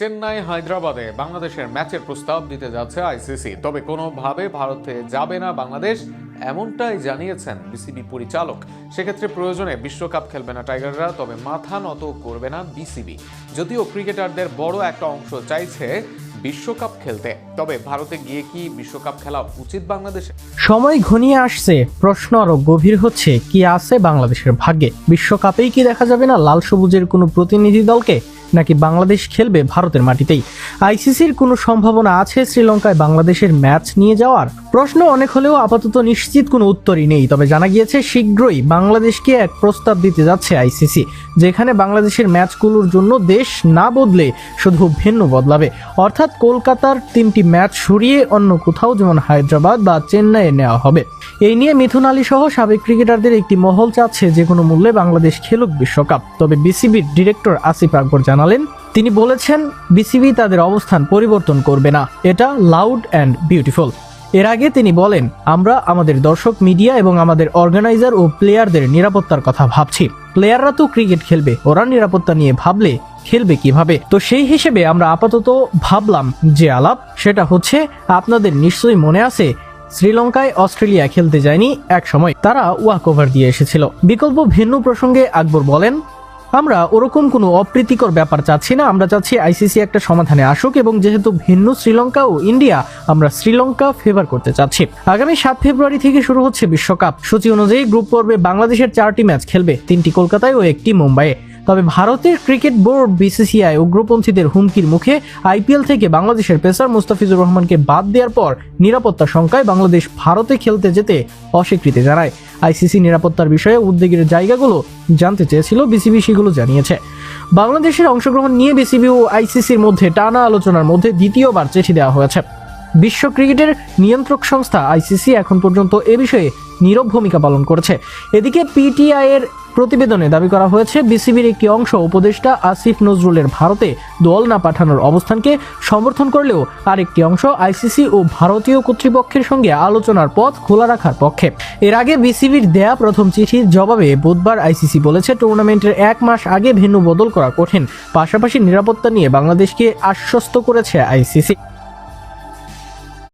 চেন্নাই হায়দ্রাবাদে বাংলাদেশের ম্যাচের প্রস্তাব দিতে যাচ্ছে আইসিসি, তবে কোনোভাবে ভারতে যাবে না বাংলাদেশ, এমনটাই জানিয়েছেন বিসিবি পরিচালক। সেক্ষেত্রে প্রয়োজনে বিশ্বকাপ খেলবে না টাইগাররা, তবে মাথা নত করবে না বিসিবি। যদিও ক্রিকেটারদের বড় একটা অংশ চাইছে বিশ্বকাপ খেলতে, তবে ভারতে গিয়ে কি বিশ্বকাপ খেলা উচিত বাংলাদেশে? সময় ঘনিয়ে আসছে, প্রশ্ন আরো গভীর হচ্ছে, কি আছে বাংলাদেশের ভাগ্যে? বিশ্বকাপেই কি দেখা যাবে না লাল সবুজের কোনো প্রতিনিধি দলকে, নাকি বাংলাদেশ খেলবে ভারতের মাটিতেই? আইসিসির কোনো সম্ভাবনা আছে শ্রীলঙ্কায় বাংলাদেশের ম্যাচ নিয়ে যাওয়ার? প্রশ্ন অনেক হলেও আপাতত নিশ্চিত কোনো উত্তরই নেই। তবে জানা গিয়েছে শীঘ্রই বাংলাদেশকে এক প্রস্তাব দিতে যাচ্ছে আইসিসি, যেখানে বাংলাদেশের ম্যাচগুলোর জন্য দেশ না বদলে শুধু ভেন্যু বদলাবে। অর্থাৎ কলকাতার 3টি ম্যাচ সরিয়ে অন্য কোথাও, যেমন হায়দ্রাবাদ বা চেন্নাইয়ে নেওয়া হবে। এই নিয়ে মিথুন আলী সহ সাবেক ক্রিকেটারদের একটি মহল চাচ্ছে যে কোনো মূল্যে বাংলাদেশ খেলুক বিশ্বকাপ। তবে বিসিবির ডিরেক্টর আসিফ আকবর জানালেন, তিনি বলেছেন বিসিবি তাদের অবস্থান পরিবর্তন করবে না, এটা লাউড অ্যান্ড বিউটিফুল। এর আগে তিনি বলেন, আমরা আমাদের দর্শক, মিডিয়া এবং আমাদের অর্গানাইজার ও প্লেয়ারদের নিরাপত্তার কথা ভাবছি। প্লেয়াররা তো ক্রিকেট খেলবে, ওরা নিরাপত্তা নিয়ে ভাবলে খেলবে কিভাবে? তো সেই হিসেবে আমরা আপাতত ভাবলাম যে আলাপ, সেটা হচ্ছে, আপনাদের নিশ্চয়ই মনে আছে শ্রীলঙ্কায় অস্ট্রেলিয়া খেলতে যায়নি এক সময়, তারা ওয়াক ওভার দিয়ে এসেছিল। বিকল্প ভেন্যু প্রসঙ্গে আকবর বলেন, আমরা ওরকম কোনো অপ্রীতিকর ব্যাপার চাচ্ছি না, আমরা চাচ্ছি আইসিসি একটা সমাধানে আসুক, এবং যেহেতু ভেন্যু শ্রীলঙ্কা ও ইন্ডিয়া, আমরা শ্রীলঙ্কা ফেভার করতে চাচ্ছি। আগামী 7 ফেব্রুয়ারি থেকে শুরু হচ্ছে বিশ্বকাপ। সূচি অনুযায়ী গ্রুপ পর্বে বাংলাদেশের 4টি ম্যাচ খেলবে, 3টি কলকাতায় ও 1টি মুম্বাইয়ে। তবে ভারতের ক্রিকেট বোর্ড বিসিসিআই উগ্রপন্থীদের হুমকির মুখে আইপিএল থেকে বাংলাদেশের পেসার মুস্তাফিজুর রহমানকে বাদ দেওয়ার পর নিরাপত্তা শঙ্কায় বাংলাদেশ ভারতে খেলতে যেতে অস্বীকৃতি জানায়। আইসিসি নিরাপত্তার বিষয়ে উদ্বেগের জায়গাগুলো জানতে চেয়েছিল, বিসিবি সেগুলো জানিয়েছে। বাংলাদেশের অংশগ্রহণ নিয়ে বিসিবি ও আইসিসির মধ্যে টানা আলোচনার মধ্যে দ্বিতীয়বার চিঠি দেওয়া হয়েছে। বিশ্ব ক্রিকেটের নিয়ন্ত্রক সংস্থা আইসিসি এখন পর্যন্ত এ বিষয়ে নীরব ভূমিকা পালন করেছে। এদিকে পিটিআই এর প্রতিবেদনে দাবি করা হয়েছে, বিসিবির একটি অংশ উপদেষ্টা আসিফ নজরুলের ভারতে দল না পাঠানোর অবস্থানকে সমর্থন করলেও আরেকটি অংশ আইসিসি ও ভারতীয় কর্তৃপক্ষের সঙ্গে আলোচনার পথ খোলা রাখার পক্ষে। এর আগে বিসিবির দেয়া প্রথম চিঠির জবাবে বুধবার আইসিসি বলেছে, টুর্নামেন্টের 1 মাস আগে ভেন্যু বদল করা কঠিন, পাশাপাশি নিরাপত্তা নিয়ে বাংলাদেশকে আশ্বস্ত করেছে আইসিসি।